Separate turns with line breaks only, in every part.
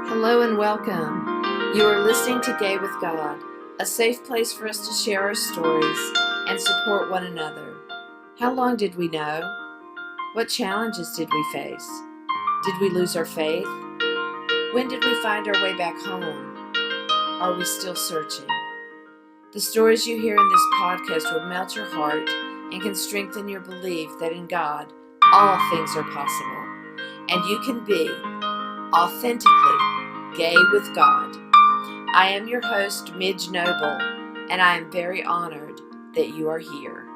Hello and welcome. You are listening to Gay with God, a safe place for us to share our stories and support one another. How long did we know? What challenges did we face? Did we lose our faith? When did we find our way back home? Are we still searching? The stories you hear in this podcast will melt your heart and can strengthen your belief that in God, all things are possible, and you can be authentically gay with God. I am your host, Midge Noble, and I am very honored that you are here.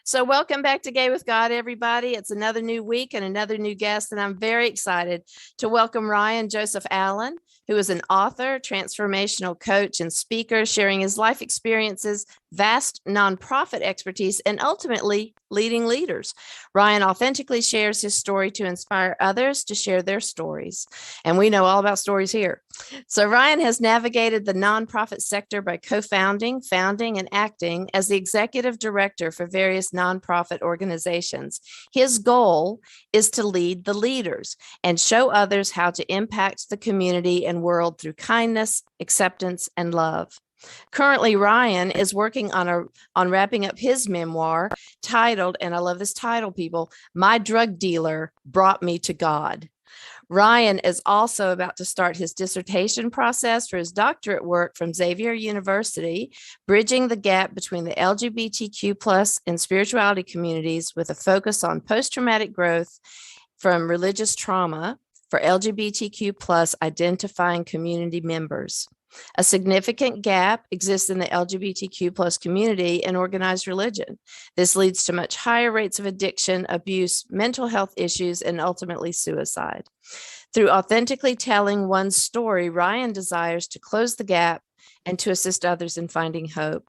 So welcome back to Gay with God, everybody. It's another new week and another new guest, and I'm very excited to welcome Ryan Joseph Allen, who is an author, transformational coach, and speaker, sharing his life experiences, vast nonprofit expertise, and ultimately leading leaders. Ryan authentically shares his story to inspire others to share their stories. And we know all about stories here. So Ryan has navigated the nonprofit sector by co-founding, founding, and acting as the executive director for various nonprofit organizations. His goal is to lead the leaders and show others how to impact the community and world through kindness, acceptance, and love. Currently, Ryan is working on wrapping up his memoir titled, and I love this title, people, My Drug Dealer Brought Me to God. Ryan is also about to start his dissertation process for his doctorate work from Xavier University, bridging the gap between the LGBTQ plus and spirituality communities with a focus on post-traumatic growth from religious trauma for LGBTQ plus identifying community members. A significant gap exists in the LGBTQ plus community and organized religion. This leads to much higher rates of addiction, abuse, mental health issues, and ultimately suicide. Through authentically telling one's story, Ryan desires to close the gap and to assist others in finding hope.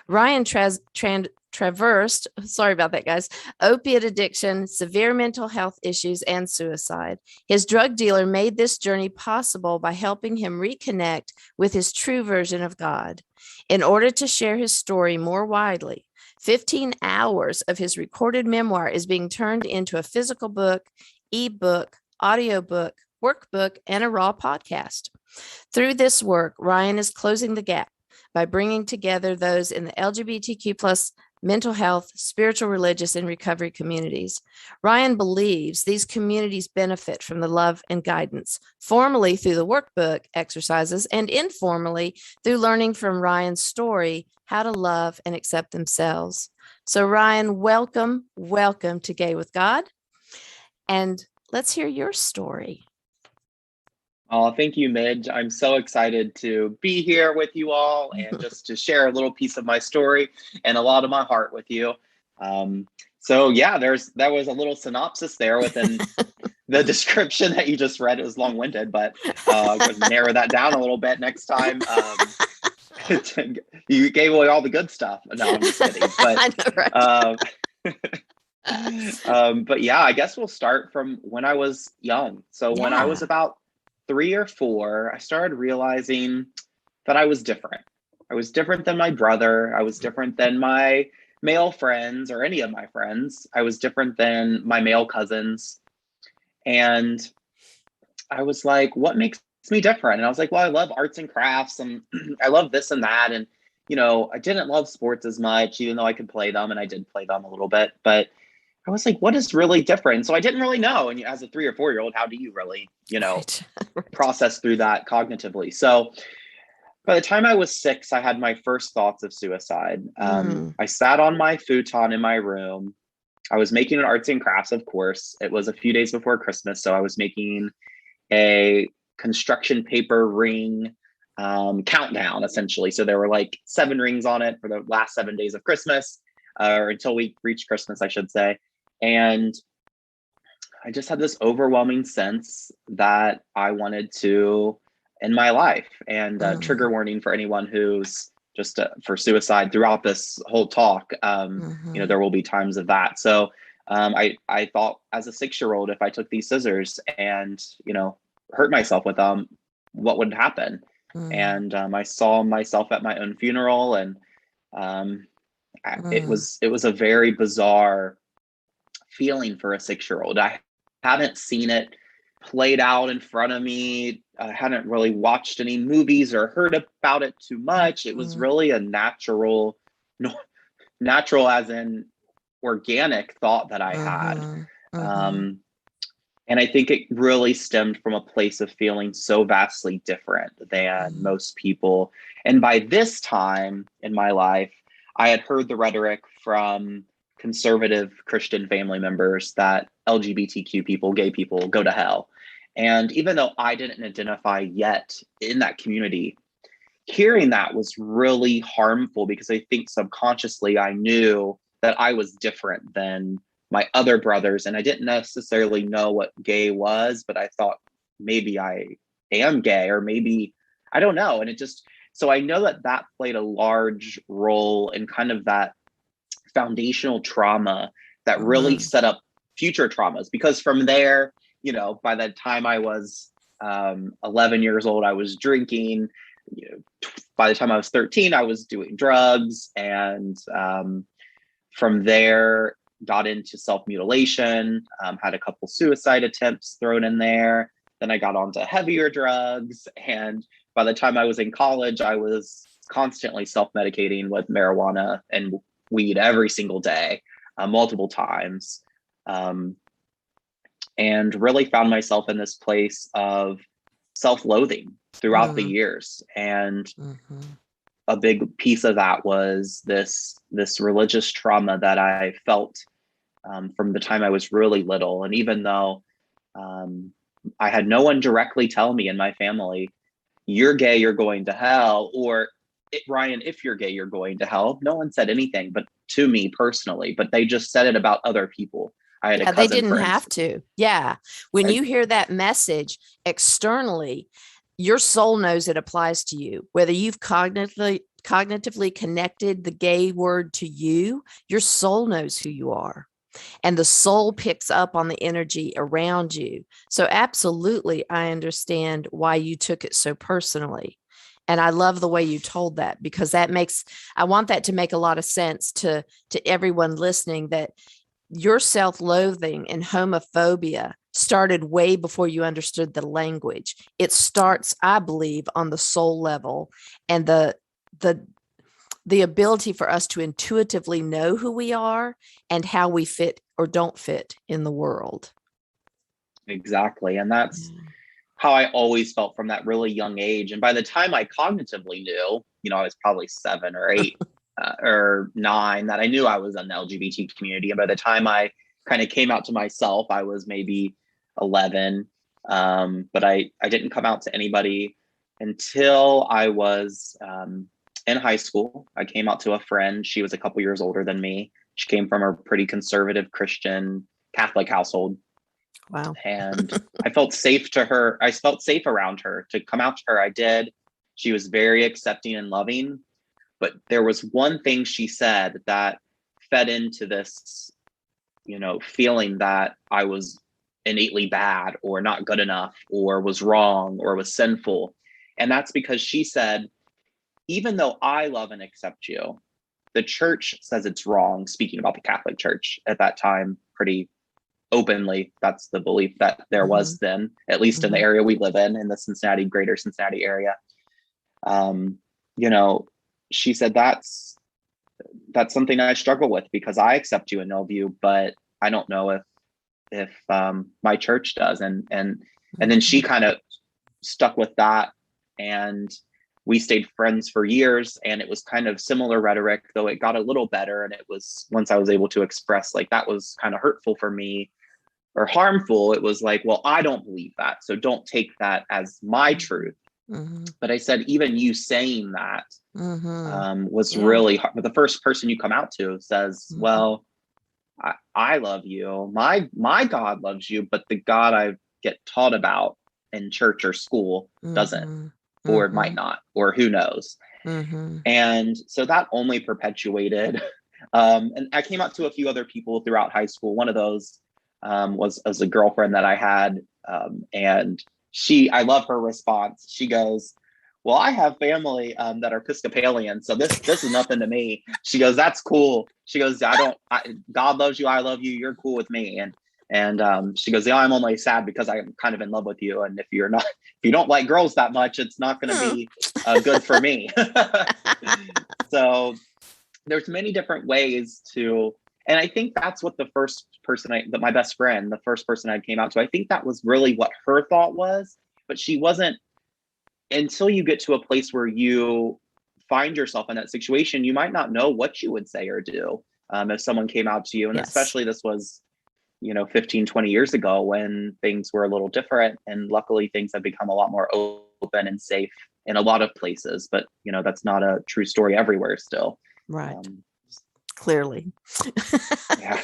Ryan traversed, sorry about that, guys, opiate addiction, severe mental health issues, and suicide. His drug dealer made this journey possible by helping him reconnect with his true version of God. In order to share his story more widely, 15 hours of his recorded memoir is being turned into a physical book, ebook, audiobook, workbook, and a raw podcast. Through this work, Ryan is closing the gap by bringing together those in the LGBTQ plus mental health, spiritual, religious, and recovery communities. Ryan believes these communities benefit from the love and guidance, formally through the workbook exercises and informally through learning from Ryan's story how to love and accept themselves. So Ryan, welcome to Gay with God. And let's hear your story.
Oh, thank you, Midge. I'm so excited to be here with you all and just to share a little piece of my story and a lot of my heart with you. So yeah, that was a little synopsis there within the description that you just read. It was long-winded, but I'm going to narrow that down a little bit next time. You gave away all the good stuff. No, I'm just kidding. But, I know, right? But yeah, I guess we'll start from when I was young. So when I was about 3 or 4, I started realizing that I was different. I was different than my brother. I was different than my male friends or any of my friends. I was different than my male cousins. And I was like, what makes me different? And I was like, well, I love arts and crafts and I love this and that. And, I didn't love sports as much, even though I could play them, and I did play them a little bit. But I was like, what is really different? So I didn't really know. And as a 3 or 4-year-old, how do you really, right. process through that cognitively? So by the time I was 6, I had my first thoughts of suicide. I sat on my futon in my room. I was making an arts and crafts, of course. It was a few days before Christmas. So I was making a construction paper ring countdown, essentially. So there were like 7 rings on it for the last 7 days of Christmas, or until we reached Christmas, I should say. And I just had this overwhelming sense that I wanted to end my life. And trigger warning for anyone who's just for suicide throughout this whole talk. There will be times of that. So I thought as a 6-year-old, if I took these scissors and, hurt myself with them, what would happen? And I saw myself at my own funeral, and it was a very bizarre feeling for a 6-year-old. I haven't seen it played out in front of me. I hadn't really watched any movies or heard about it too much. It was really a natural as in organic thought that I had. And I think it really stemmed from a place of feeling so vastly different than most people. And by this time in my life, I had heard the rhetoric from conservative Christian family members that LGBTQ people, gay people, go to hell. And even though I didn't identify yet in that community, hearing that was really harmful, because I think subconsciously I knew that I was different than my other brothers. And I didn't necessarily know what gay was, but I thought maybe I am gay, or maybe, I don't know. And so I know that played a large role in kind of that foundational trauma that really set up future traumas. Because from there, by the time I was 11 years old, I was drinking. By the time I was 13, I was doing drugs. And from there, got into self-mutilation, had a couple suicide attempts thrown in there. Then I got onto heavier drugs. And by the time I was in college, I was constantly self-medicating with marijuana and weed every single day, multiple times. And really found myself in this place of self-loathing throughout the years. And a big piece of that was this religious trauma that I felt from the time I was really little. And even though I had no one directly tell me in my family, you're gay, you're going to hell, or Ryan, if you're gay, you're going to hell. No one said anything, but to me personally, but they just said it about other people. I had a cousin,
they didn't have to. Yeah. When you hear that message externally, your soul knows it applies to you. Whether you've cognitively connected the gay word to you, your soul knows who you are. And the soul picks up on the energy around you. So absolutely, I understand why you took it so personally. And I love the way you told that, because I want that to make a lot of sense to everyone listening, that your self-loathing and homophobia started way before you understood the language. It starts, I believe, on the soul level, and the ability for us to intuitively know who we are and how we fit or don't fit in the world.
Exactly. And that's how I always felt from that really young age. And by the time I cognitively knew, I was probably 7 or 8 or 9, that I knew I was in the LGBT community. And by the time I kind of came out to myself, I was maybe 11. But I didn't come out to anybody until I was in high school. I came out to a friend. She was a couple years older than me. She came from a pretty conservative Christian Catholic household.
Wow.
And I felt safe to her. I felt safe around her. To come out to her, I did. She was very accepting and loving. But there was one thing she said that fed into this, feeling that I was innately bad or not good enough or was wrong or was sinful. And that's because she said, even though I love and accept you, the church says it's wrong. Speaking about the Catholic Church at that time, pretty openly, that's the belief that there was then, at least in the area we live in the greater Cincinnati area. She said that's something I struggle with, because I accept you and know you, but I don't know if my church does. And then she kind of stuck with that, and we stayed friends for years. And it was kind of similar rhetoric, though it got a little better. And it was, once I was able to express, like, that was kind of hurtful for me or harmful, it was like, well, I don't believe that, so don't take that as my truth. But I said, even you saying that was really hard. But the first person you come out to says, well, I love you. My God loves you, but the God I get taught about in church or school doesn't, or might not, or who knows. And so that only perpetuated. And I came out to a few other people throughout high school. One of those was as a girlfriend that I had. And I love her response. She goes, well, I have family that are Episcopalian, so this is nothing to me. She goes, that's cool. She goes, God loves you, I love you, you're cool with me. And And she goes, yeah, I'm only sad because I'm kind of in love with you. And if you don't like girls that much, it's not going to be good for me. So there's many different ways to, and I think that's what the first person my best friend, the first person I came out to, I think that was really what her thought was, but she wasn't, until you get to a place where you find yourself in that situation, you might not know what you would say or do if someone came out to you. And especially this was, 15, 20 years ago when things were a little different. And luckily things have become a lot more open and safe in a lot of places, but that's not a true story everywhere still.
Right. Clearly.
Yeah.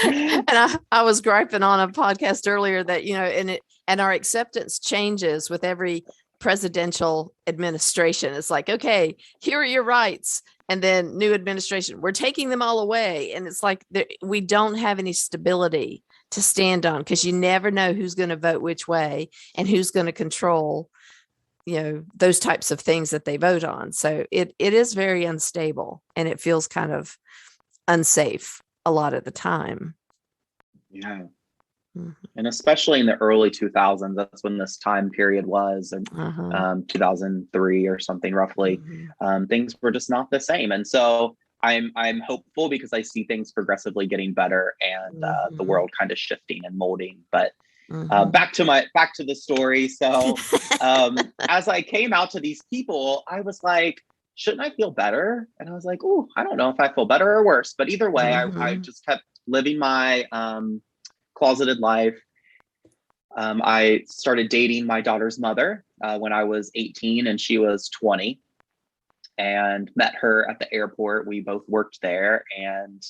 And I was griping on a podcast earlier that, and our acceptance changes with every presidential administration. It's like, okay, here are your rights. And then new administration, we're taking them all away. And it's like, we don't have any stability to stand on, because you never know who's going to vote which way and who's going to control, those types of things that they vote on. So it is very unstable, and it feels kind of unsafe a lot of the time.
Yeah. Mm-hmm. And especially in the early 2000s, that's when this time period was, and 2003 or something roughly. Mm-hmm. Things were just not the same. And so I'm hopeful, because I see things progressively getting better, and the world kind of shifting and molding. But back to the story. So as I came out to these people, I was like, shouldn't I feel better? And I was like, oh, I don't know if I feel better or worse, but either way, I just kept living my closeted life. I started dating my daughter's mother when I was 18 and she was 20, and met her at the airport. We both worked there and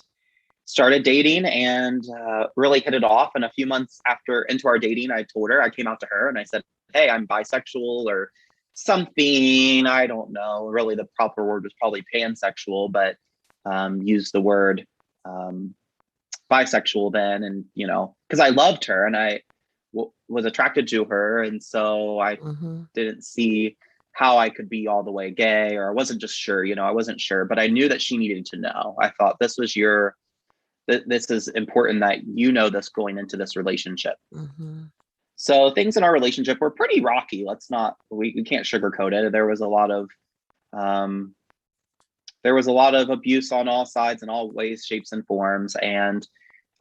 started dating, and really hit it off. And a few months into our dating, I told her, I came out to her and I said, hey, I'm bisexual or something. I don't know. Really, the proper word was probably pansexual, but used the word bisexual then. And, because I loved her and I was attracted to her. And so I didn't see how I could be all the way gay, or I wasn't just sure, I wasn't sure, but I knew that she needed to know. I thought this is important that this going into this relationship. So things in our relationship were pretty rocky. We can't sugarcoat it. There was a lot of abuse on all sides in all ways, shapes, and forms. And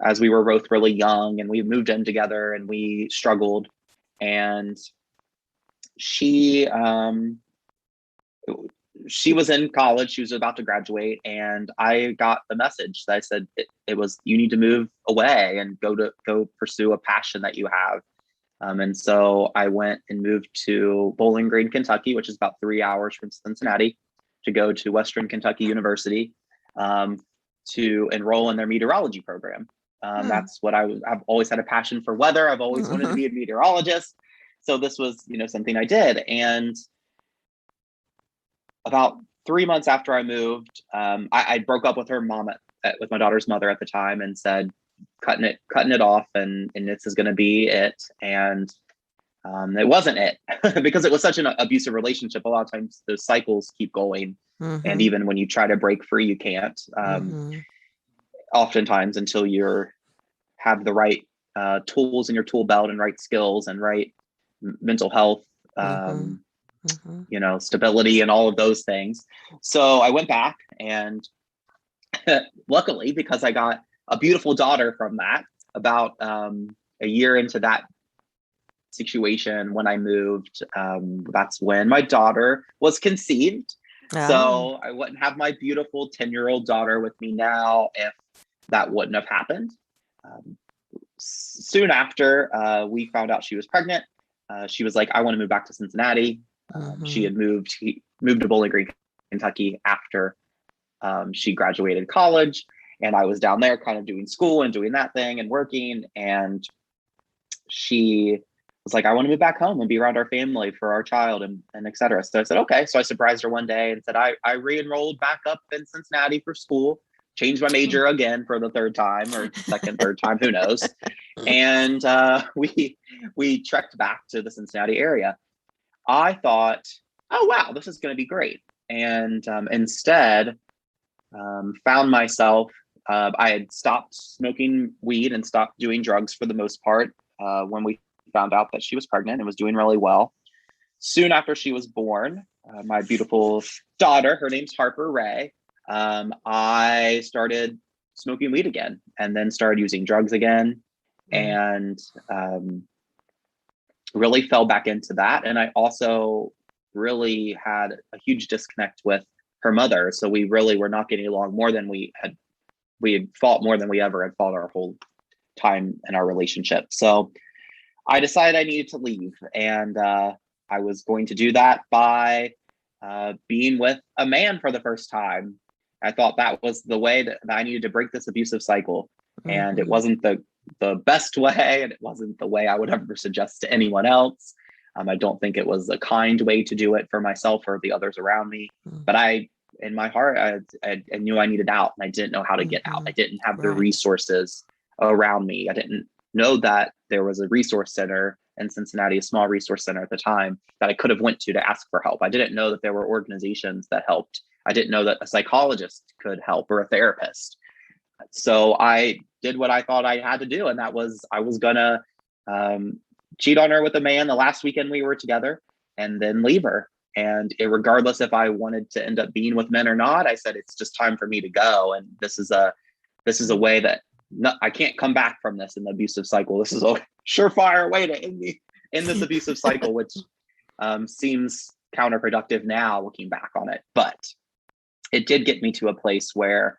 as we were both really young, and we moved in together, and we struggled, and she was in college. She was about to graduate, and I got the message that I said it was, you need to move away and go pursue a passion that you have. And so I went and moved to Bowling Green, Kentucky, which is about 3 hours from Cincinnati, to go to Western Kentucky University to enroll in their meteorology program. That's what I've always had a passion for weather. I've always wanted to be a meteorologist. So this was, something I did. And about 3 months after I moved, I broke up with her mom with my daughter's mother at the time, and said, cutting it off, and this is going to be it. And it wasn't it, because it was such an abusive relationship. A lot of times those cycles keep going. And even when you try to break free, you can't. Oftentimes, until you have the right tools in your tool belt, and right skills, and right mental health, stability, and all of those things. So I went back, and luckily, because I got a beautiful daughter from that, about a year into that situation when I moved, that's when my daughter was conceived. So I wouldn't have my beautiful 10-year-old daughter with me now if that wouldn't have happened. Soon after, we found out she was pregnant. She was like, I want to move back to Cincinnati. She had moved to Bowling Green, Kentucky after she graduated college. And I was down there kind of doing school and doing that thing and working. And she was like, I want to move back home and be around our family for our child, and et cetera. So I said, okay. So I surprised her one day and said, I re-enrolled back up in Cincinnati for school, changed my major again for the third time, or third time, who knows. And we trekked back to the Cincinnati area. I thought, oh, wow, this is going to be great. And instead found myself I had stopped smoking weed and stopped doing drugs for the most part when we found out that she was pregnant and was doing really well. Soon after she was born, my beautiful daughter, her name's Harper Ray, I started smoking weed again and then started using drugs again, and really fell back into that. And I also really had a huge disconnect with her mother. So we really were not getting along more than we had fought more than we ever had fought our whole time in our relationship. So I decided I needed to leave, and I was going to do that by being with a man for the first time. I thought that was the way that I needed to break this abusive cycle. And it wasn't the best way, and it wasn't the way I would ever suggest to anyone else. I don't think it was a kind way to do it for myself or the others around me. But in my heart, I knew I needed out, and I didn't know how to get out. I didn't have the resources around me. I didn't know that there was a resource center in Cincinnati, a small resource center at the time, that I could have went to ask for help. I didn't know that there were organizations that helped. I didn't know that a psychologist could help, or a therapist. So I did what I thought I had to do. And that was, I was gonna cheat on her with a man the last weekend we were together, and then leave her. And regardless if I wanted to end up being with men or not, I said, it's just time for me to go. And this is a way that I can't come back from this in the abusive cycle. This is a surefire way to end this abusive cycle, which seems counterproductive now looking back on it. But it did get me to a place where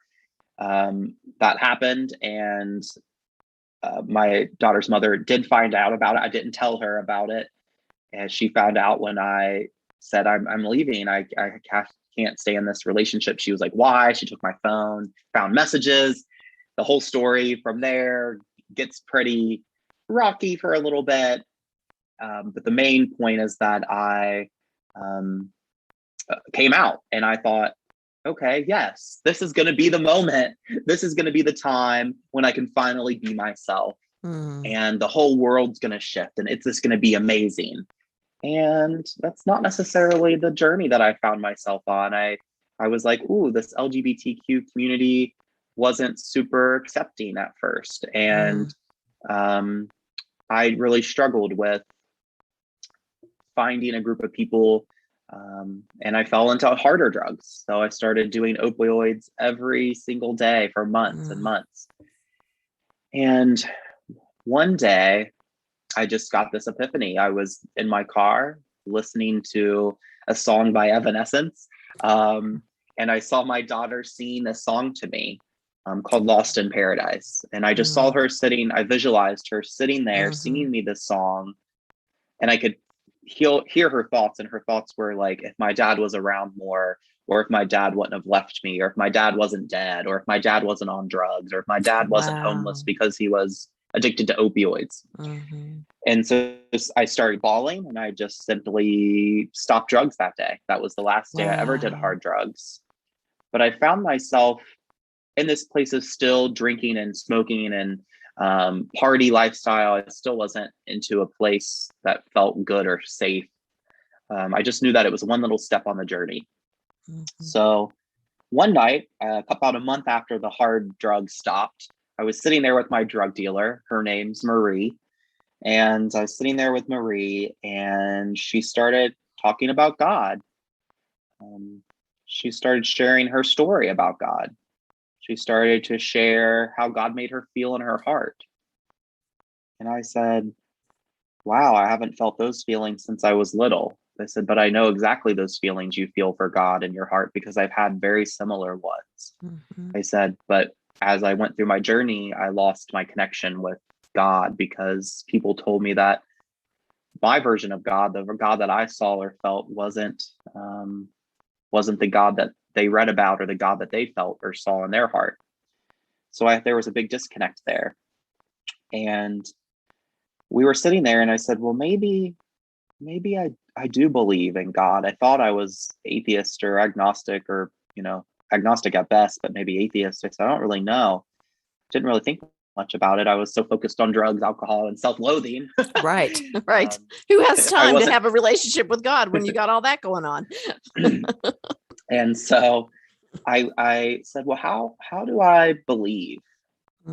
that happened, and my daughter's mother did find out about it. I didn't tell her about it, and she found out when I said, I'm leaving. I can't stay in this relationship. She was like, why? She took my phone, found messages. The whole story from there gets pretty rocky for a little bit. But the main point is that I came out, and I thought, okay, yes, this is going to be the moment. This is going to be the time when I can finally be myself, and the whole world's going to shift, and it's just going to be amazing. And that's not necessarily the journey that I found myself on. I was like, ooh, this LGBTQ community wasn't super accepting at first. And I really struggled with finding a group of people, and I fell into harder drugs. So I started doing opioids every single day for months and months. And one day I just got this epiphany. I was in my car listening to a song by Evanescence, and I saw my daughter sing a song to me called Lost in Paradise. And I just saw her sitting, I visualized her sitting there singing me this song, and I could hear her thoughts. And her thoughts were like, if my dad was around more, or if my dad wouldn't have left me, or if my dad wasn't dead, or if my dad wasn't on drugs, or if my dad wasn't homeless because he was addicted to opioids. And so I started bawling, and I just simply stopped drugs that day. That was the last day I ever did hard drugs. But I found myself in this place of still drinking and smoking and party lifestyle. I still wasn't into a place that felt good or safe. I just knew that it was one little step on the journey. So one night, about a month after the hard drugs stopped, I was sitting there with my drug dealer. Her name's Marie. And I was sitting there with Marie, and she started talking about God. She started sharing her story about God. She started to share how God made her feel in her heart. And I said, wow, I haven't felt those feelings since I was little. I said, but I know exactly those feelings you feel for God in your heart, because I've had very similar ones. I said, but as I went through my journey, I lost my connection with God, because people told me that my version of God, the God that I saw or felt, wasn't the God that they read about, or the God that they felt or saw in their heart. So there was a big disconnect there. And we were sitting there, and I said, well, maybe I do believe in God. I thought I was atheist or agnostic, or, agnostic at best, but maybe atheistic. So I don't really know. Didn't really think much about it. I was so focused on drugs, alcohol, and self-loathing.
Right. Who has time to have a relationship with God when you got all that going on?
And so I said, well, how do I believe? I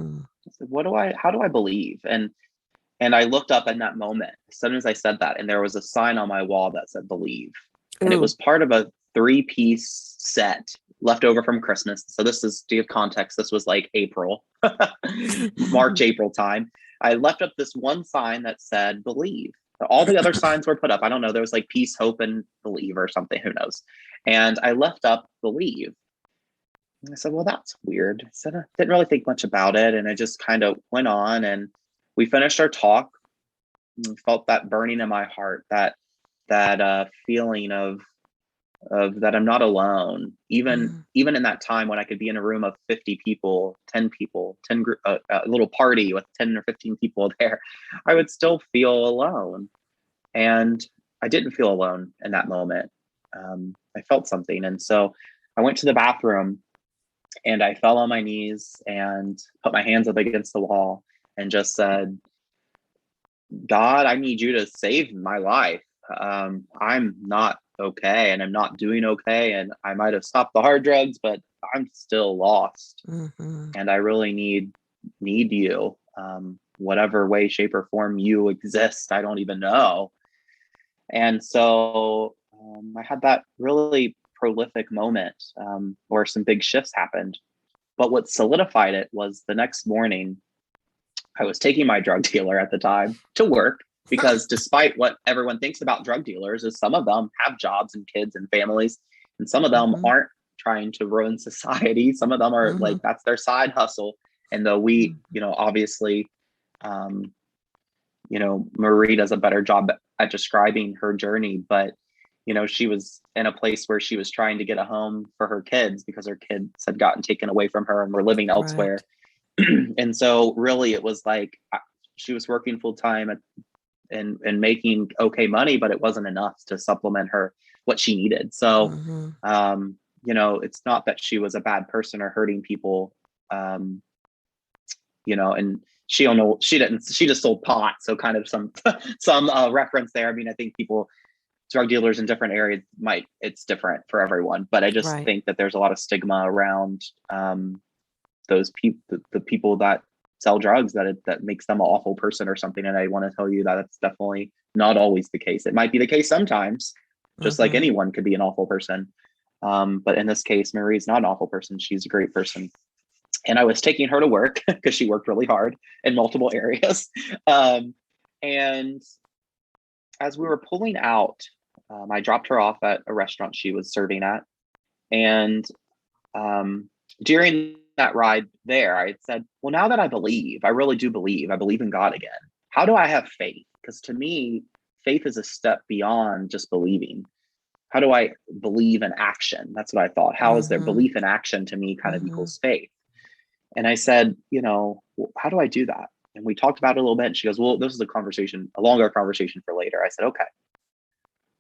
said, how do I believe? And I looked up in that moment, as soon as I said that, and there was a sign on my wall that said believe. And it was part of a 3-piece set left over from Christmas. So this is, to give context, this was like April, March, April time. I left up this one sign that said believe. All the other signs were put up. I don't know. There was like peace, hope, and believe or something. Who knows? And I left up believe. And I said, well, that's weird. I said, I didn't really think much about it. And I just kind of went on, and we finished our talk. And felt that burning in my heart, that feeling of that I'm not alone, even in that time when I could be in a room of 50 people, 10 people, 10 group, a little party with 10 or 15 people there, I would still feel alone. And I didn't feel alone in that moment. I felt something. And so I went to the bathroom and I fell on my knees and put my hands up against the wall and just said, God, I need you to save my life. I'm not okay, and I'm not doing okay, and I might have stopped the hard drugs, but I'm still lost. And I really need you. Whatever way, shape, or form you exist, I don't even know. And so I had that really prolific moment where some big shifts happened. But what solidified it was the next morning, I was taking my drug dealer at the time to work, because despite what everyone thinks about drug dealers, is some of them have jobs and kids and families, and some of them aren't trying to ruin society. Some of them are like, that's their side hustle. And though we, obviously, Marie does a better job at describing her journey, but she was in a place where she was trying to get a home for her kids because her kids had gotten taken away from her and were living elsewhere. Right. And so really it was like she was working full time and making okay money, but it wasn't enough to supplement her what she needed. So, it's not that she was a bad person or hurting people, and she just sold pot. So kind of some reference there. I mean, I think drug dealers in different areas it's different for everyone, but I just think that there's a lot of stigma around those people, the people that sell drugs, that makes them an awful person or something. And I want to tell you that it's definitely not always the case. It might be the case sometimes, just like anyone could be an awful person. But in this case, Marie's not an awful person. She's a great person. And I was taking her to work because she worked really hard in multiple areas. And as we were pulling out, I dropped her off at a restaurant she was serving at. And during that ride there, I said, well, now that I really do believe, I believe in God again. How do I have faith? Because to me, faith is a step beyond just believing. How do I believe in action? That's what I thought. How is there belief in action to me kind of equals faith? And I said, how do I do that? And we talked about it a little bit. And she goes, well, this is a longer conversation for later. I said, okay.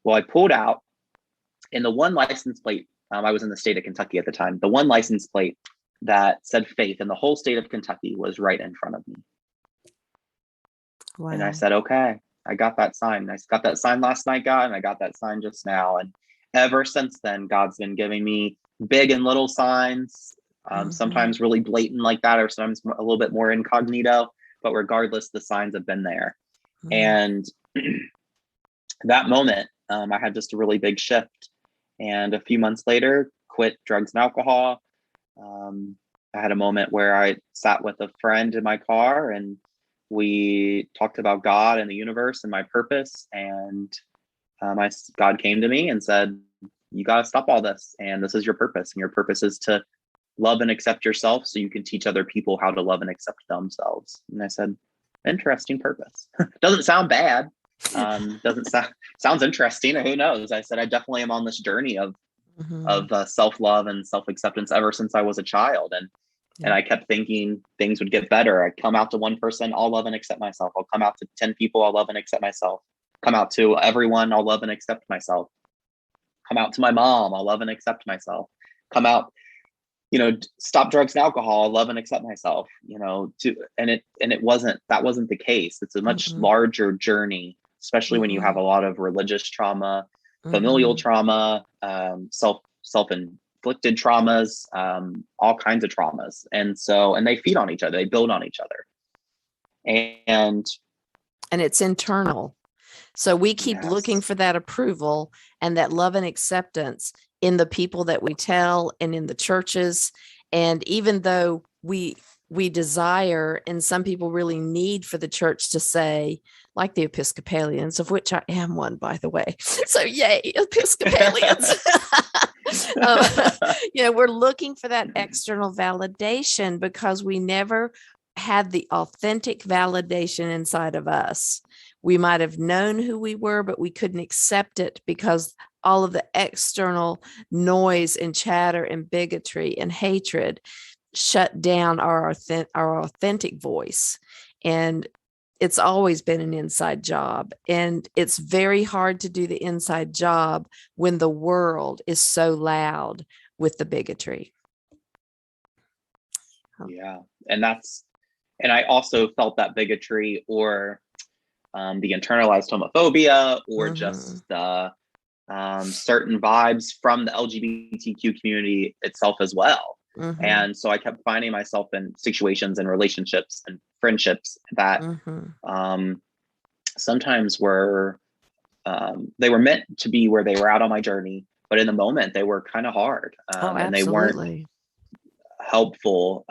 Well, I pulled out, and the one license plate, I was in the state of Kentucky at the time, the one license plate that said faith in the whole state of Kentucky was right in front of me. Wow. And I said, okay, I got that sign. I got that sign last night, God, and I got that sign just now. And ever since then, God's been giving me big and little signs, sometimes really blatant like that, or sometimes a little bit more incognito, but regardless, the signs have been there. And that moment, I had just a really big shift. And a few months later, quit drugs and alcohol. I had a moment where I sat with a friend in my car and we talked about God and the universe and my purpose. And God came to me and said, you got to stop all this. And this is your purpose. And your purpose is to love and accept yourself so you can teach other people how to love and accept themselves. And I said, interesting purpose. Doesn't sound bad. Sounds interesting. Who knows? I said, I definitely am on this journey of self-love and self-acceptance ever since I was a child. And I kept thinking things would get better. I'd come out to one person, I'll love and accept myself. I'll come out to 10 people, I'll love and accept myself. Come out to everyone, I'll love and accept myself. Come out to my mom, I'll love and accept myself. Come out, stop drugs and alcohol, I'll love and accept myself. That wasn't the case. It's a much larger journey, especially when you have a lot of religious trauma, familial trauma, self and inflicted traumas, all kinds of traumas. And they feed on each other, they build on each other. And
it's internal. So we keep looking
yes.
for that approval and that love and acceptance in the people that we tell and in the churches. And even though we desire, and some people really need for the church to say, like the Episcopalians, of which I am one, by the way. So yay, Episcopalians. We're looking for that external validation because we never had the authentic validation inside of us. We might have known who we were, but we couldn't accept it because all of the external noise and chatter and bigotry and hatred shut down our authentic voice. And it's always been an inside job. And it's very hard to do the inside job when the world is so loud with the bigotry.
Yeah. And I also felt that bigotry or the internalized homophobia or just certain vibes from the LGBTQ community itself as well. And so I kept finding myself in situations and relationships and friendships that sometimes were they were meant to be where they were out on my journey, but in the moment they were kind of hard and they weren't helpful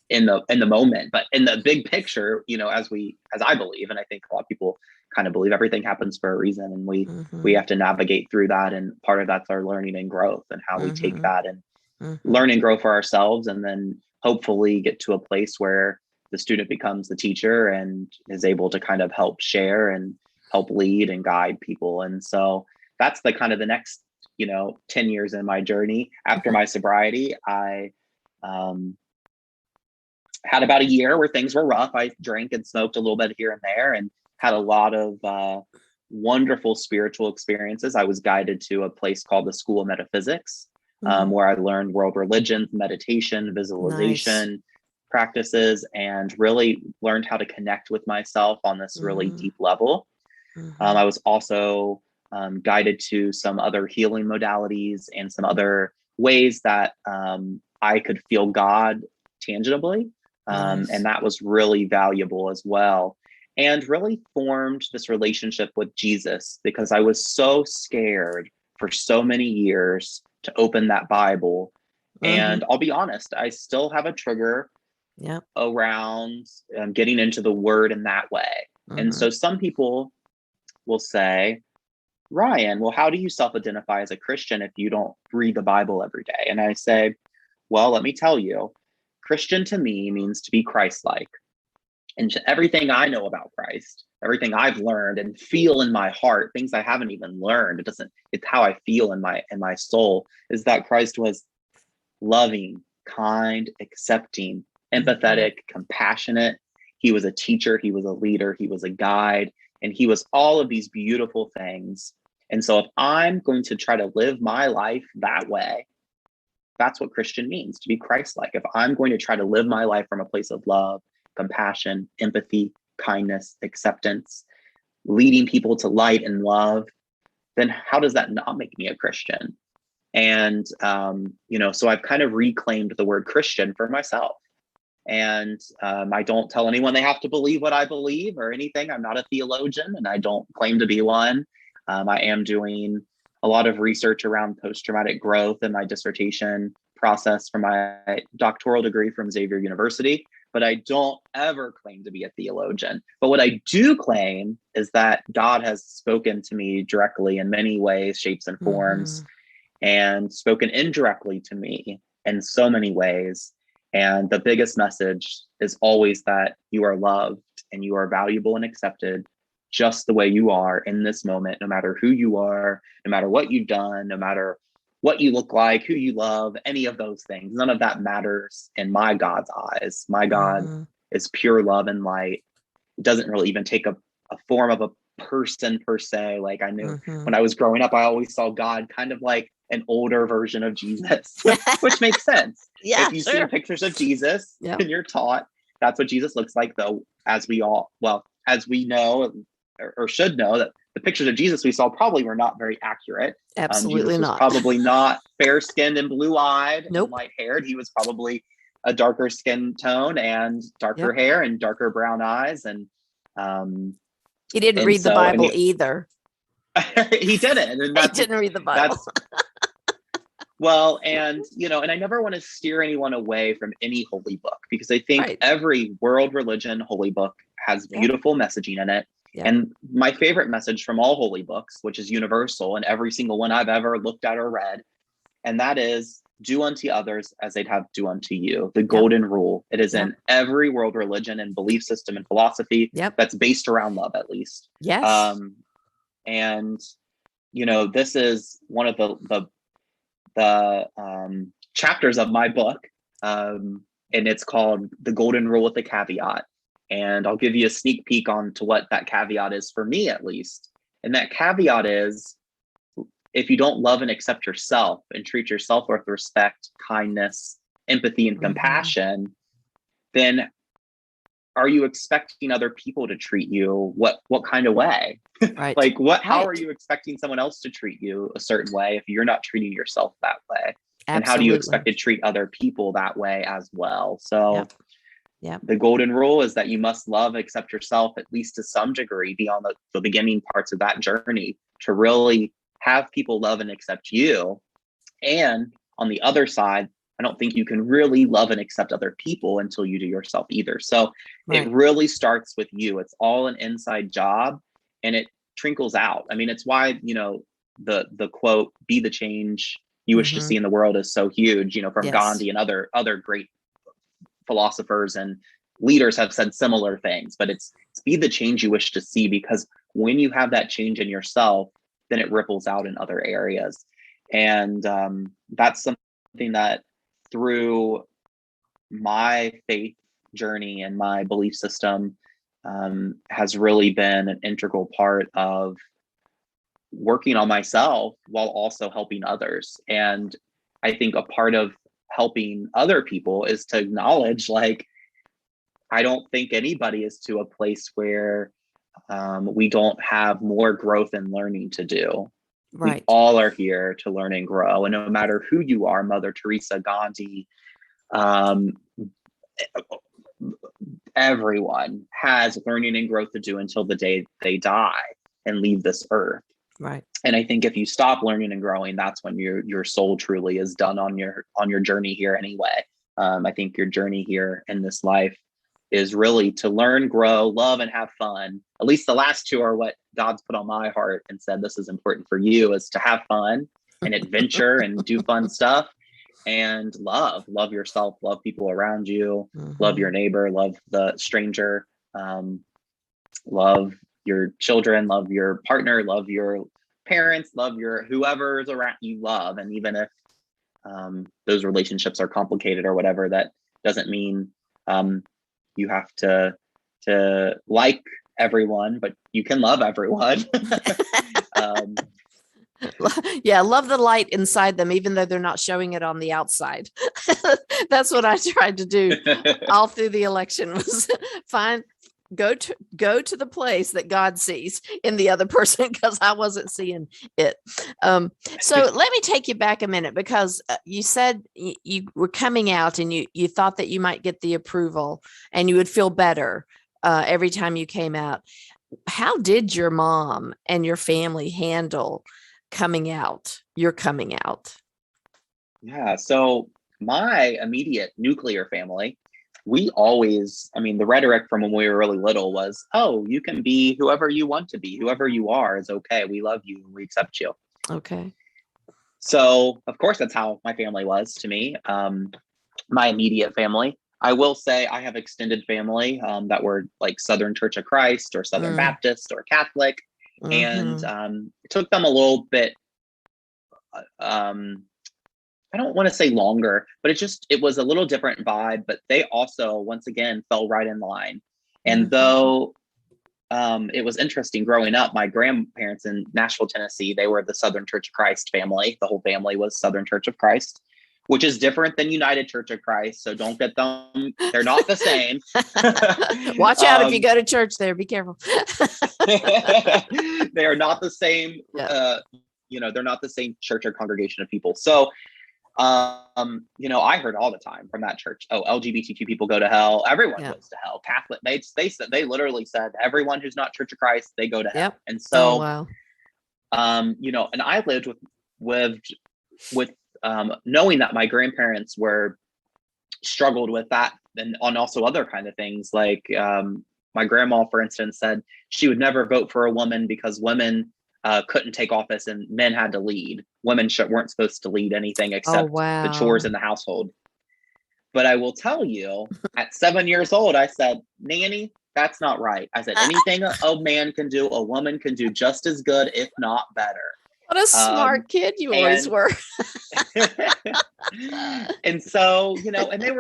in the moment. But in the big picture, as I believe, and I think a lot of people kind of believe, everything happens for a reason, and we have to navigate through that. And part of that's our learning and growth and how we take that and learn and grow for ourselves, and then hopefully get to a place where the student becomes the teacher and is able to kind of help share and help lead and guide people. And so that's the kind of the next 10 years in my journey. After my sobriety, I had about a year where things were rough. I drank and smoked a little bit here and there and had a lot of wonderful spiritual experiences. I was guided to a place called the School of Metaphysics, where I learned world religions, meditation, visualization practices, and really learned how to connect with myself on this really deep level. I was also guided to some other healing modalities and some other ways that I could feel God tangibly. And that was really valuable as well. And really formed this relationship with Jesus, because I was so scared for so many years to open that Bible. And I'll be honest, I still have a trigger around getting into the word in that way. And so some people will say, Ryan, well, how do you self-identify as a Christian if you don't read the Bible every day? And I say, well, let me tell you, Christian to me means to be Christ-like. And everything I know about Christ, everything I've learned and feel in my heart, things I haven't even learned, it's how I feel in my soul, is that Christ was loving, kind, accepting, empathetic, compassionate. He was a teacher, he was a leader, he was a guide, and he was all of these beautiful things. And so if I'm going to try to live my life that way, that's what Christian means, to be Christ-like. If I'm going to try to live my life from a place of love, compassion, empathy, kindness, acceptance, leading people to light and love, then how does that not make me a Christian? And, so I've kind of reclaimed the word Christian for myself. And I don't tell anyone they have to believe what I believe or anything. I'm not a theologian, and I don't claim to be one. I am doing a lot of research around post-traumatic growth in my dissertation process for my doctoral degree from Xavier University, but I don't ever claim to be a theologian. But what I do claim is that God has spoken to me directly in many ways, shapes, and forms, and spoken indirectly to me in so many ways. And the biggest message is always that you are loved and you are valuable and accepted just the way you are in this moment, no matter who you are, no matter what you've done, no matter what you look like, who you love, any of those things. None of that matters in my God's eyes. My God is pure love and light. It doesn't really even take a form of a person per se. Like I knew when I was growing up, I always saw God kind of like an older version of Jesus, which makes sense. If you see pictures of Jesus and you're taught that's what Jesus looks like, though, as we know or should know, that the pictures of Jesus we saw probably were not very accurate.
Absolutely
Jesus was
not.
probably not fair-skinned and blue-eyed
Nope.
and light-haired. He was probably a darker skin tone and darker hair and darker brown eyes. And
he didn't read the Bible either.
He didn't. And
he didn't read the Bible.
Well, and, you know, and I never want to steer anyone away from any holy book, because I think every world religion holy book has beautiful messaging in it. And my favorite message from all holy books, which is universal and every single one I've ever looked at or read, and that is, do unto others as they'd have do unto you. The golden rule. It is in every world religion and belief system and philosophy that's based around love, at least.
Yes.
And, you know, this is one of the chapters of my book, and it's called The Golden Rule with a Caveat. And I'll give you a sneak peek on to what that caveat is for me, at least. And that caveat is, if you don't love and accept yourself and treat yourself with respect, kindness, empathy, and compassion, then are you expecting other people to treat you what kind of way? Like how are you expecting someone else to treat you a certain way if you're not treating yourself that way? Absolutely. And how do you expect to treat other people that way as well? So the golden rule is that you must love, accept yourself, at least to some degree, beyond the beginning parts of that journey, to really have people love and accept you. And on the other side, I don't think you can really love and accept other people until you do yourself either. So it really starts with you. It's all an inside job, and it trickles out. I mean, it's why, you know, the quote, "Be the change you wish to see in the world," is so huge, you know, from Gandhi and other great philosophers and leaders have said similar things, but it's be the change you wish to see, because when you have that change in yourself, then it ripples out in other areas. And that's something that, through my faith journey and my belief system, has really been an integral part of working on myself while also helping others. And I think a part of helping other people is to acknowledge, like, I don't think anybody is to a place where we don't have more growth and learning to do. We all are here to learn and grow. And no matter who you are, Mother Teresa, Gandhi, everyone has learning and growth to do until the day they die and leave this earth. And I think if you stop learning and growing, that's when your soul truly is done on your journey here anyway. I think your journey here in this life is really to learn, grow, love, and have fun. At least the last two are what God's put on my heart and said, this is important for you, is to have fun and adventure and do fun stuff, and love yourself, love people around you, love your neighbor, love the stranger, love your children, love your partner, love your parents, love your whoever's around you, love. And even if those relationships are complicated or whatever, that doesn't mean you have to like everyone, but you can love everyone.
Love the light inside them, even though they're not showing it on the outside. That's what I tried to do all through the election, was go to the place that God sees in the other person, because I wasn't seeing it. So let me take you back a minute, because you said you were coming out and you thought that you might get the approval and you would feel better every time you came out. How did your mom and your family handle your coming out?
Yeah, so my immediate nuclear family, we always, I mean, the rhetoric from when we were really little was, oh, you can be whoever you want to be. Whoever you are is okay. We love you and we accept you.
Okay.
So, of course, that's how my family was to me, my immediate family. I will say I have extended family that were like Southern Church of Christ or Southern Baptist or Catholic. And it took them a little bit, I don't want to say longer, but it was a little different vibe, but they also, once again, fell right in line. And though it was interesting growing up, my grandparents in Nashville, Tennessee, they were the Southern Church of Christ family. The whole family was Southern Church of Christ. which is different than United Church of Christ. So don't get them. They're not the same.
Watch out if you go to church there. Be careful.
They are not the same.
Yeah.
They're not the same church or congregation of people. So, I heard all the time from that church, oh, LGBTQ people go to hell. Everyone goes to hell. Catholic, they literally said everyone who's not Church of Christ, they go to hell. And so,
wow.
And I lived with knowing that my grandparents struggled with that, and on also other kind of things. Like my grandma, for instance, said she would never vote for a woman because women couldn't take office and men had to lead. Women weren't supposed to lead anything except the chores in the household. But I will tell you, at 7 years old, I said, Nanny, that's not right. I said, anything a man can do, a woman can do just as good, if not better.
What a smart kid you always were.
And so, and they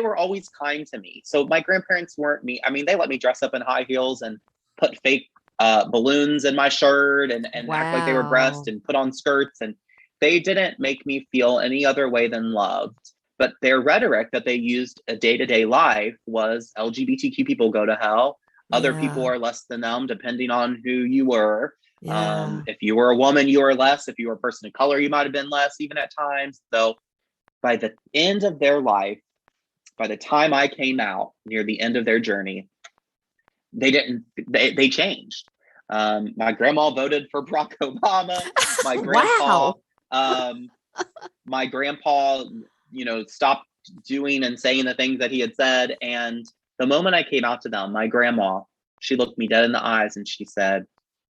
were always kind to me. So my grandparents weren't me. I mean, they let me dress up in high heels and put fake balloons in my shirt and act like they were breasts and put on skirts. And they didn't make me feel any other way than loved. But their rhetoric that they used a day-to-day life was LGBTQ people go to hell. Other people are less than them, depending on who you were. If you were a woman, you were less. If you were a person of color, you might have been less, even at times. So by the end of their life, by the time I came out near the end of their journey, they changed. My grandma voted for Barack Obama. My grandpa, stopped doing and saying the things that he had said. And the moment I came out to them, my grandma, she looked me dead in the eyes and she said,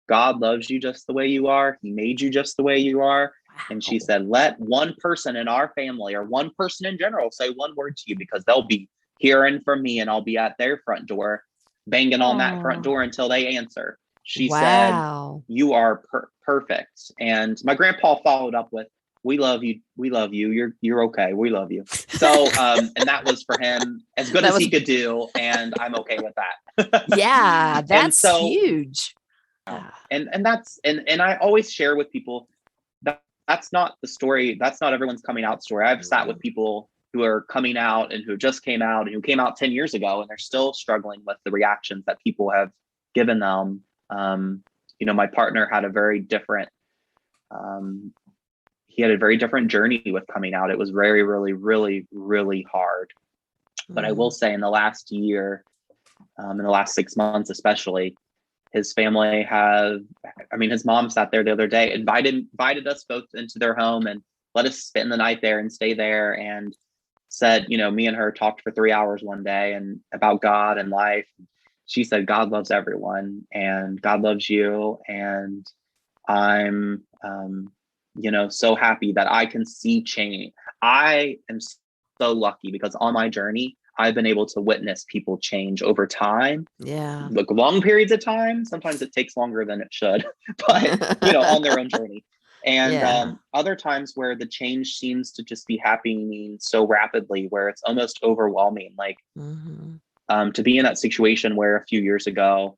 God loves you just the way you are. He made you just the way you are. And she said, let one person in our family or one person in general say one word to you, because they'll be hearing from me and I'll be at their front door, banging on that front door until they answer. She said, you are perfect. And my grandpa followed up with, we love you. We love you. You're okay. We love you. So, and that was for him as good as he could do. And I'm okay with that.
Yeah, that's huge.
And I always share with people that that's not the story. That's not everyone's coming out story. I've sat with people who are coming out and who just came out and who came out 10 years ago, and they're still struggling with the reactions that people have given them. My partner had a very different, journey with coming out. It was very, really, really, really hard. But I will say in the last year, in the last 6 months, especially, his family his mom sat there the other day, invited us both into their home and let us spend the night there and stay there, and said, me and her talked for 3 hours one day and about God and life. She said, God loves everyone and God loves you. And I'm, so happy that I can see change. I am so lucky because on my journey, I've been able to witness people change over time.
Yeah.
Like long periods of time. Sometimes it takes longer than it should, but on their own journey. And other times where the change seems to just be happening so rapidly, where it's almost overwhelming. Like to be in that situation where a few years ago,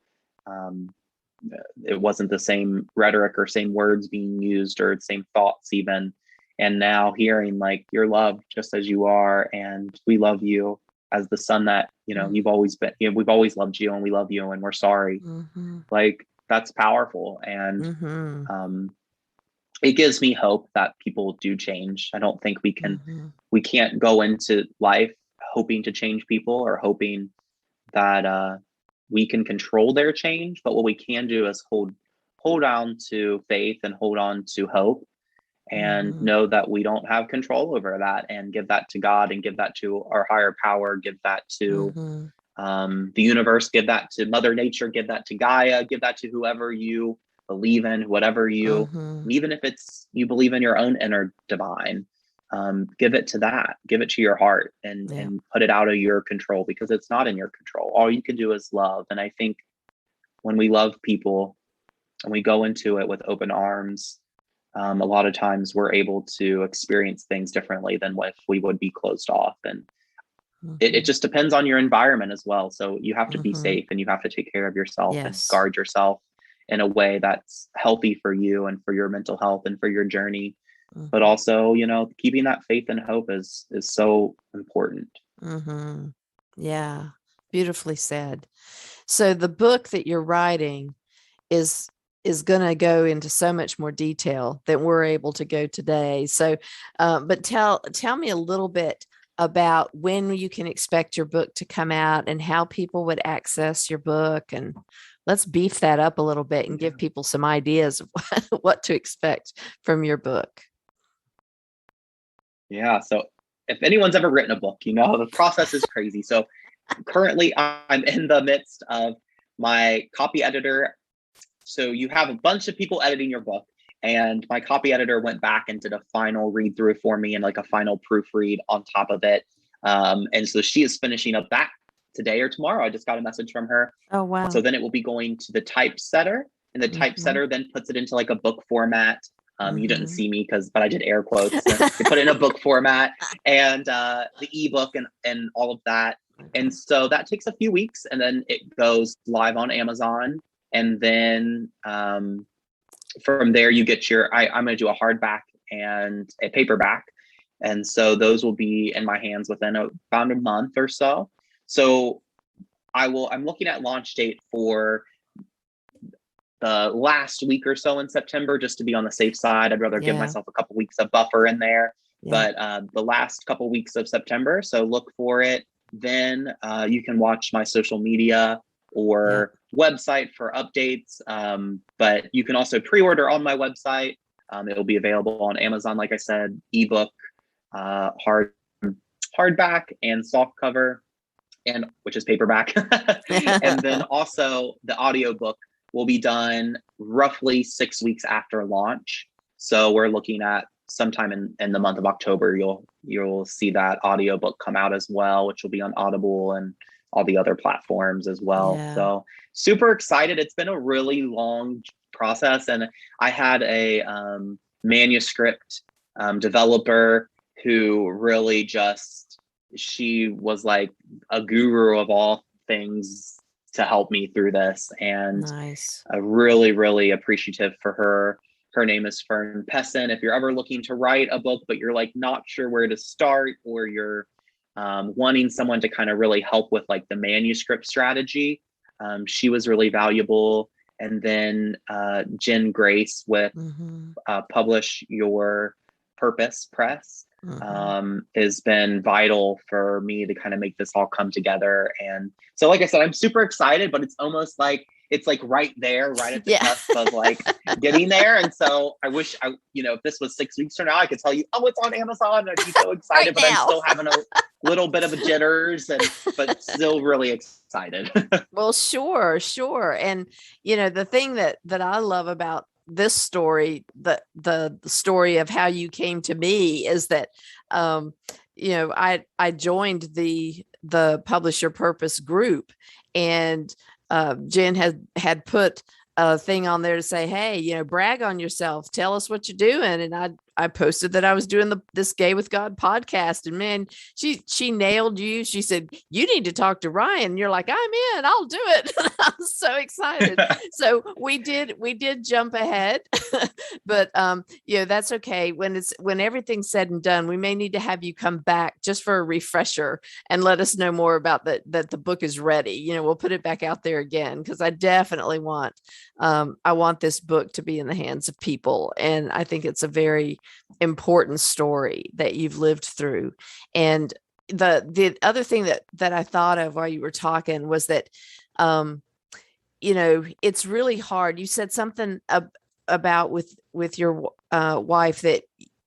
it wasn't the same rhetoric or same words being used or the same thoughts even. And now hearing like, you're loved just as you are, and we love you as the son that, you've always been, we've always loved you and we love you and we're sorry. Like that's powerful. And it gives me hope that people do change. I don't think we can't go into life hoping to change people or hoping that we can control their change. But what we can do is hold on to faith and hold on to hope, and know that we don't have control over that, and give that to God and give that to our higher power, give that to the universe, give that to Mother Nature, give that to Gaia, give that to whoever you believe in, whatever you, even if it's you believe in your own inner divine, give it to that, give it to your heart and put it out of your control, because it's not in your control. All you can do is love. And I think when we love people and we go into it with open arms, a lot of times we're able to experience things differently than if we would be closed off. And it just depends on your environment as well. So you have to be safe and you have to take care of yourself and guard yourself in a way that's healthy for you and for your mental health and for your journey. but also, keeping that faith and hope is so important.
Mm-hmm. Yeah. Beautifully said. So the book that you're writing is going to go into so much more detail than we're able to go today. So, but tell me a little bit about when you can expect your book to come out and how people would access your book. And let's beef that up a little bit and give people some ideas of what to expect from your book.
Yeah. So if anyone's ever written a book, the process is crazy. So currently I'm in the midst of my copy editor. So you have a bunch of people editing your book, and my copy editor went back and did a final read through for me and like a final proofread on top of it. And so she is finishing up that today or tomorrow. I just got a message from her.
Oh, wow.
So then it will be going to the typesetter, and the typesetter then puts it into like a book format. You didn't see me but I did air quotes. They put it in a book format, and the ebook and all of that. And so that takes a few weeks, and then it goes live on Amazon. And then from there, you get I'm going to do a hardback and a paperback. And so those will be in my hands within about a month or so. So I'm looking at launch date for the last week or so in September, just to be on the safe side. I'd rather give myself a couple weeks of buffer in there. But the last couple weeks of September, so look for it. Then you can watch my social media or website for updates. But you can also pre-order on my website. It'll be available on Amazon, like I said, ebook, hardback, and softcover, and which is paperback. And then also the audiobook will be done roughly 6 weeks after launch. So we're looking at sometime in the month of October, you'll see that audiobook come out as well, which will be on Audible and all the other platforms as well. So super excited. It's been a really long process. And I had a manuscript developer who really she was like a guru of all things to help me through this. And I'm really, really appreciative for her. Her name is Fern Pessin. If you're ever looking to write a book, but you're like not sure where to start, or you're wanting someone to kind of really help with like the manuscript strategy, she was really valuable. And then Jen Grace with Publish Your Purpose Press has been vital for me to kind of make this all come together. And so, like I said, I'm super excited, but it's almost like it's like right there, right at the cusp of like getting there. And so I wish if this was 6 weeks from now, I could tell you, oh, it's on Amazon. I'd be so excited, but I'm still having a little bit of a jitters, but still really excited.
Well, sure. And, the thing that I love about this story, the story of how you came to me, is that, I joined the Publish Your Purpose group, and Jen had put a thing on there to say, hey, brag on yourself, tell us what you're doing. And I posted that I was doing this Gay with God podcast, and man, she nailed you. She said, you need to talk to Ryan. And you're like, I'm in, I'll do it. I'm so excited. So we did jump ahead, but that's okay. When everything's said and done, we may need to have you come back just for a refresher and let us know more about that the book is ready. We'll put it back out there again, because I definitely want this book to be in the hands of people. And I think it's a very important story that you've lived through. And the other thing that I thought of while you were talking was that, it's really hard. You said something about with your wife, that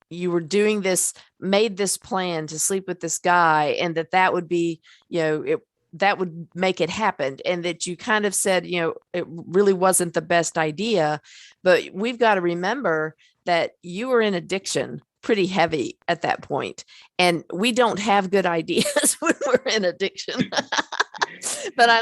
you were doing this, made this plan to sleep with this guy, and that would be, that would make it happen. And that you kind of said, it really wasn't the best idea, but we've got to remember that you were in addiction pretty heavy at that point. And we don't have good ideas when we're in addiction. But I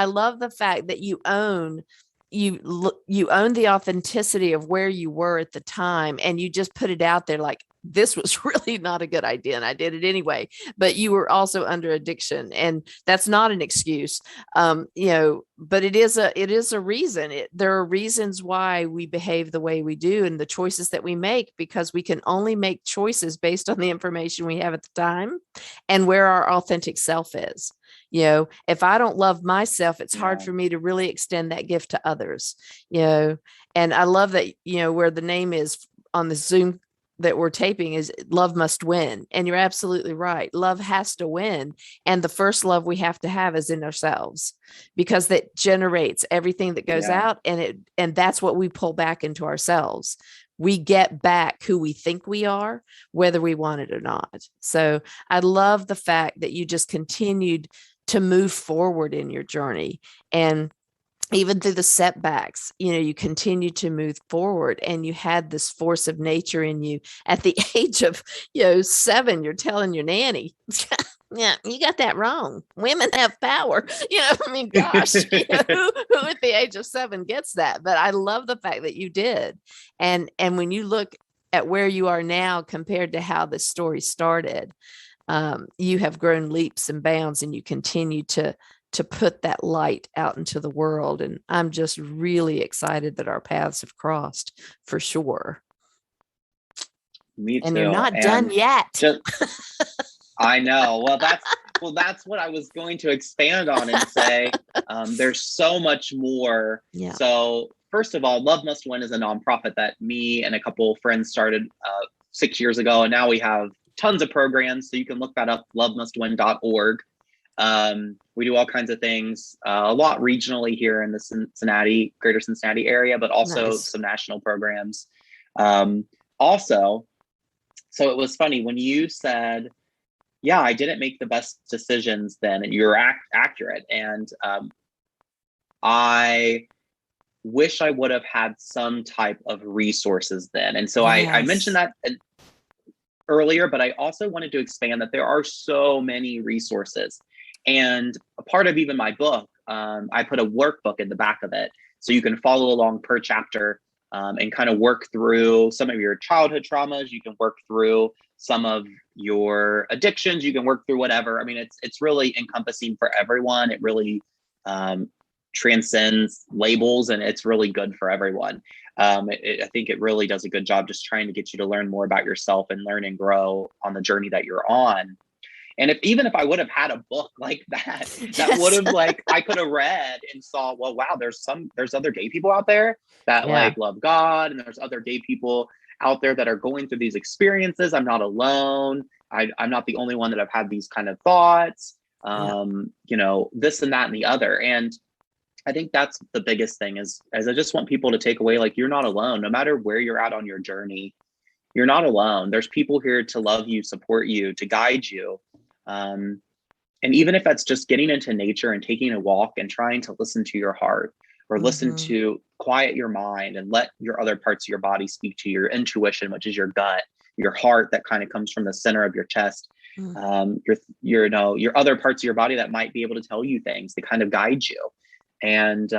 love the fact that you own the authenticity of where you were at the time. And you just put it out there like, this was really not a good idea and I did it anyway, but you were also under addiction, and that's not an excuse. But it is a reason. There are reasons why we behave the way we do and the choices that we make, because we can only make choices based on the information we have at the time and where our authentic self is. If I don't love myself, it's hard for me to really extend that gift to others, and I love that, where the name is on the Zoom that we're taping is Love Must Win. And you're absolutely right. Love has to win. And the first love we have to have is in ourselves, because that generates everything that goes out, and that's what we pull back into ourselves. We get back who we think we are, whether we want it or not. So I love the fact that you just continued to move forward in your journey, and even through the setbacks, you continue to move forward, and you had this force of nature in you. At the age of, 7, you're telling your nanny, yeah, you got that wrong. Women have power. Gosh, who at the age of 7 gets that? But I love the fact that you did. And when you look at where you are now compared to how this story started, you have grown leaps and bounds, and you continue to put that light out into the world. And I'm just really excited that our paths have crossed, for sure.
Me too.
And you're not done yet.
I know. Well, that's what I was going to expand on and say. There's so much more. Yeah. So first of all, Love Must Win is a nonprofit that me and a couple of friends started 6 years ago. And now we have tons of programs. So you can look that up, lovemustwin.org. We do all kinds of things, a lot regionally here in the greater Cincinnati area, but also some national programs. So it was funny when you said, I didn't make the best decisions then, and you're accurate. And I wish I would have had some type of resources then. And so I mentioned that earlier, but I also wanted to expand that there are so many resources. And a part of even my book, I put a workbook in the back of it, so you can follow along per chapter and kind of work through some of your childhood traumas. You can work through some of your addictions. You can work through whatever. I mean, it's really encompassing for everyone. It really transcends labels, and it's really good for everyone. I think it really does a good job just trying to get you to learn more about yourself and learn and grow on the journey that you're on. And even if I would have had a book like that, that would have I could have read and saw, well, wow, there's other gay people out there that love God. And there's other gay people out there that are going through these experiences. I'm not alone. I'm not the only one that have had these kind of thoughts, this and that and the other. And I think that's the biggest thing is I just want people to take away, you're not alone, no matter where you're at on your journey. You're not alone. There's people here to love you, support you, to guide you. And even if that's just getting into nature and taking a walk and trying to listen to your heart, or listen to quiet your mind and let your other parts of your body speak to your intuition, which is your gut, your heart that kind of comes from the center of your chest, your other parts of your body that might be able to tell you things, to kind of guide you. And,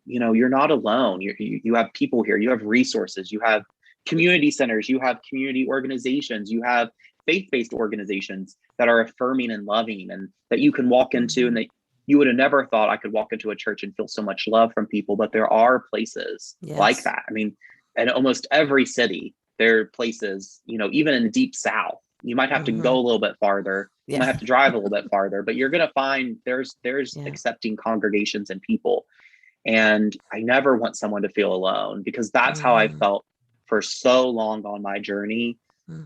you're not alone. You have people here, you have resources, you have community centers, you have community organizations, you have faith-based organizations that are affirming and loving, and that you can walk into, and that you would have never thought I could walk into a church and feel so much love from people. But there are places like that. I mean, in almost every city, there are places, even in the deep South, you might have to go a little bit farther. You might have to drive a little bit farther, but you're going to find there's accepting congregations and people. And I never want someone to feel alone, because that's how I felt for so long on my journey.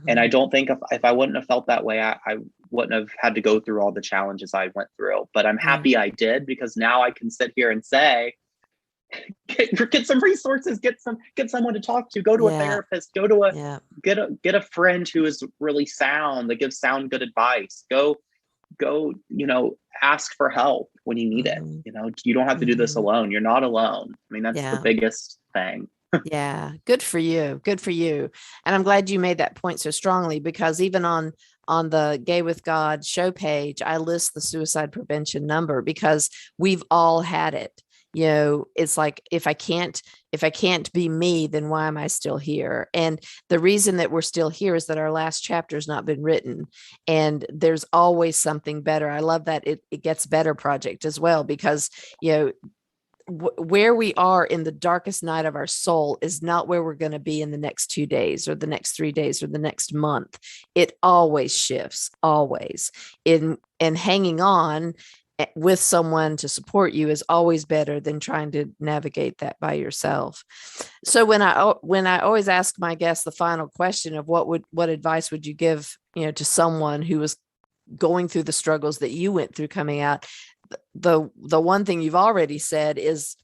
And I don't think if I wouldn't have felt that way, I wouldn't have had to go through all the challenges I went through. But I'm happy I did, because now I can sit here and say, get some resources, get someone to talk to, go to a therapist, go to get a friend who is really sound, that gives sound good advice. Go, ask for help when you need it. You don't have to do this alone. You're not alone. I mean, that's the biggest thing.
Yeah. Good for you. Good for you. And I'm glad you made that point so strongly, because even on the Gay with God show page, I list the suicide prevention number, because we've all had it. it's like, if I can't be me, then why am I still here? And the reason that we're still here is that our last chapter has not been written, and there's always something better. I love that it gets better project as well, because, where we are in the darkest night of our soul is not where we're going to be in the next 2 days or the next 3 days or the next month. It always shifts, always. And hanging on with someone to support you is always better than trying to navigate that by yourself. So when I always ask my guests the final question of what advice would you give, to someone who was going through the struggles that you went through coming out, the one thing you've already said is,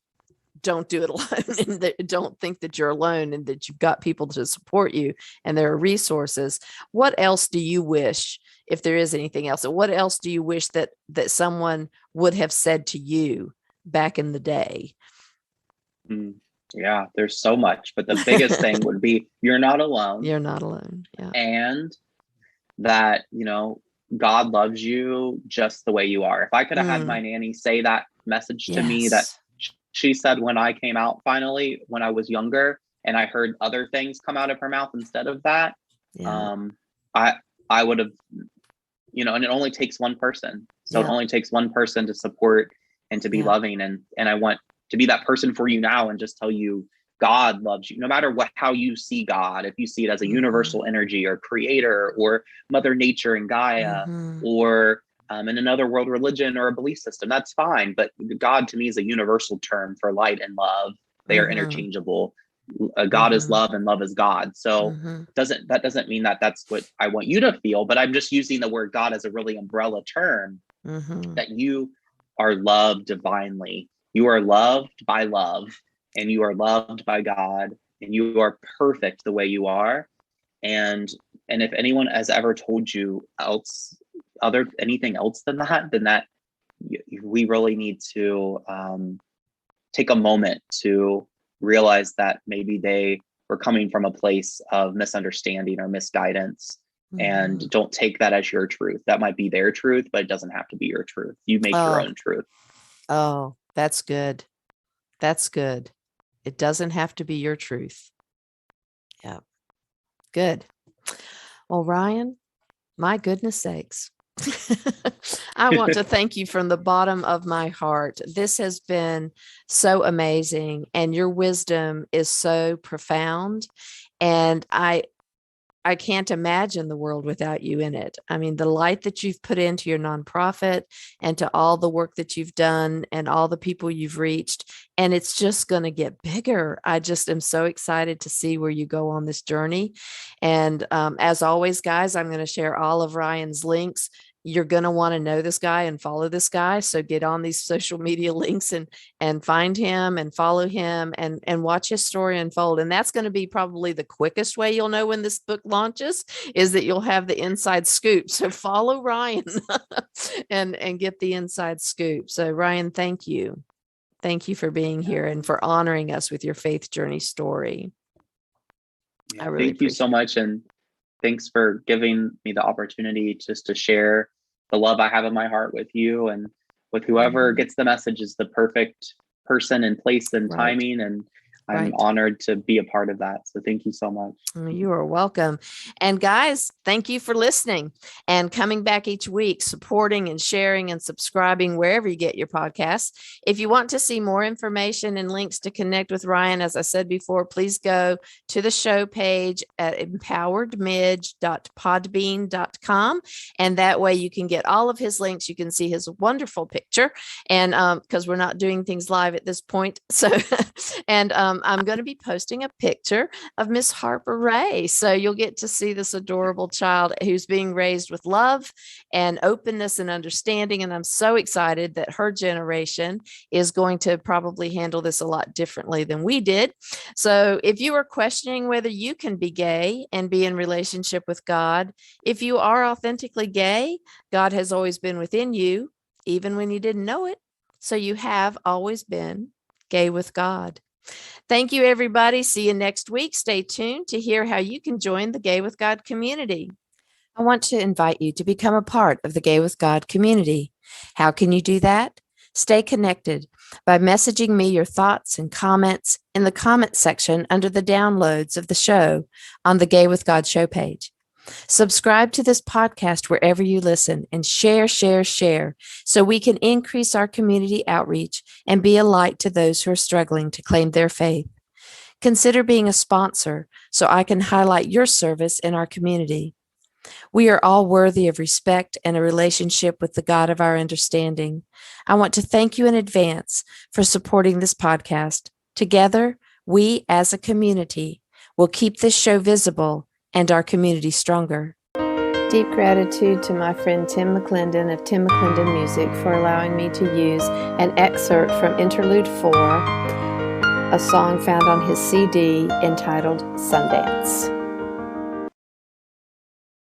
don't do it alone, and don't think that you're alone, and that you've got people to support you and there are resources. What else do you wish, if there is anything else, what else do you wish that someone would have said to you back in the day?
Yeah, there's so much, but the biggest thing would be, you're not alone.
You're not alone. Yeah.
And that, God loves you just the way you are. If I could have had my nanny say that message to me, that she said when I came out finally, when I was younger, and I heard other things come out of her mouth instead of that, I would have, and it only takes one person. So it only takes one person to support and to be loving. And I want to be that person for you now, and just tell you, God loves you, no matter how you see God. If you see it as a universal energy or creator or Mother Nature and Gaia, or in another world religion or a belief system, that's fine. But God to me is a universal term for light and love. They are interchangeable. God is love and love is God. So that doesn't mean that that's what I want you to feel, but I'm just using the word God as a really umbrella term, that you are loved divinely. You are loved by love, and you are loved by God, and you are perfect the way you are. And if anyone has ever told you anything else than that, we really need to take a moment to realize that maybe they were coming from a place of misunderstanding or misguidance, and don't take that as your truth. That might be their truth, but it doesn't have to be your truth. You make your own truth.
Oh, that's good. That's good. It doesn't have to be your truth. Yeah. Good. Well, Ryan, my goodness sakes. I want to thank you from the bottom of my heart. This has been so amazing, and your wisdom is so profound. And I can't imagine the world without you in it. I mean, the light that you've put into your nonprofit, and to all the work that you've done, and all the people you've reached, and it's just going to get bigger. I just am so excited to see where you go on this journey. And as always, guys, I'm going to share all of Ryan's links. You're going to want to know this guy and follow this guy. So get on these social media links and find him and follow him and watch his story unfold. And that's going to be probably the quickest way you'll know when this book launches, is that you'll have the inside scoop. So follow Ryan and get the inside scoop. So Ryan, thank you. Thank you for being here and for honoring us with your faith journey story.
I really thank you so much. And thanks for giving me the opportunity just to share the love I have in my heart with you, and with whoever gets the message is the perfect person and place and timing. And I'm honored to be a part of that. So thank you so much.
You are welcome. And guys, thank you for listening and coming back each week, supporting and sharing and subscribing wherever you get your podcasts. If you want to see more information and links to connect with Ryan, as I said before, please go to the show page at empoweredmidge.podbean.com. And that way you can get all of his links. You can see his wonderful picture. And because we're not doing things live at this point. So, and I'm going to be posting a picture of Miss Harper Ray. So you'll get to see this adorable child who's being raised with love and openness and understanding. And I'm so excited that her generation is going to probably handle this a lot differently than we did. So if you are questioning whether you can be gay and be in relationship with God, if you are authentically gay, God has always been within you, even when you didn't know it. So you have always been gay with God. Thank you, everybody. See you next week. Stay tuned to hear how you can join the Gay with God community. I want to invite you to become a part of the Gay with God community. How can you do that? Stay connected by messaging me your thoughts and comments in the comment section under the downloads of the show on the Gay with God show page. Subscribe to this podcast wherever you listen and share so we can increase our community outreach and be a light to those who are struggling to claim their faith. Consider being a sponsor so I can highlight your service in our community. We are all worthy of respect and a relationship with the God of our understanding. I want to thank you in advance for supporting this podcast. Together, we as a community will keep this show visible and our community stronger. Deep gratitude to my friend Tim McClendon of Tim McClendon Music for allowing me to use an excerpt from Interlude 4, a song found on his CD entitled Sundance.